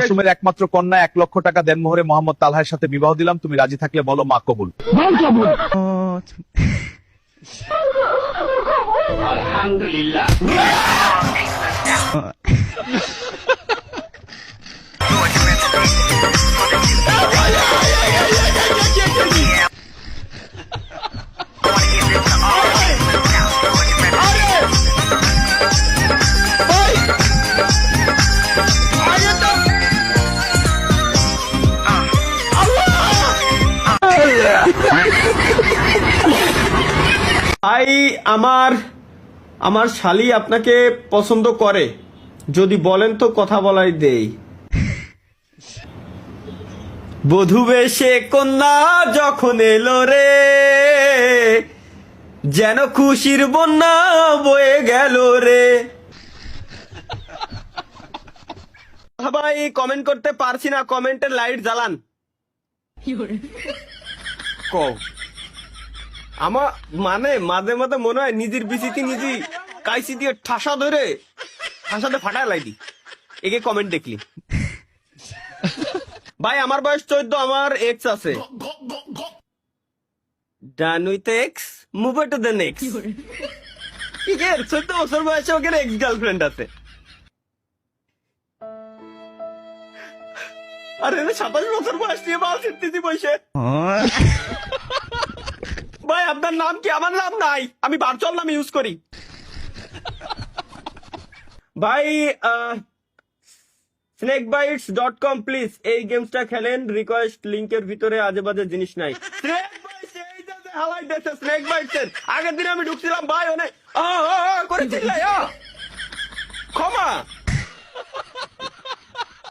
মখসুমের একমাত্র কন্যা 1,00,000 টাকা দেনমোহরে মোহাম্মদ তালহার সাথে বিবাহ দিলাম, তুমি রাজি থাকলে বলো মা কবুল। আলহামদুলিল্লাহ। ভাই আমার শালি আপনাকে পছন্দ করে, যদি বলেন তো কথা বলাই দেই। বধূ বেশে কন্যা যখন এলো রে, যেন খুশির বন্যা বয়ে গেল রে। ভাই কমেন্ট করতে পারছি না, কমেন্টের লাইট জ্বালান। কও আমার মানে মাঝে মাঝে মনে হয় নিজের বিচিতি নিজে কাইসি দিয়ে ঠাসাতে ফাটায় লাইদি একে কমেন্ট দেখলি। ভাই আমার বয়স 14, আমার এক্স আছে। Done with ex, move to the next. ঠিক আছে, 14 বছর বয়সে ওকে এক্স গার্লফ্রেন্ড আছে। আরে 27 বছর বয়স নিয়ে বাল ছিটতেছি বসে। ভাই আপনার নাম কি? আমার নাম নাই, আমি ভার্চুয়াল নাম ইউজ করি। ভাই snakebites.com প্লিজ এই গেমসটা খেলেন। রিকোয়েস্ট লিংকের ভিতরে আজে বাজে জিনিস নাই। স্নেক বাইটস আগের দিন আমি ঢুকছিলাম ভাই, অনেক করে চিল্লাই ক্ষমা।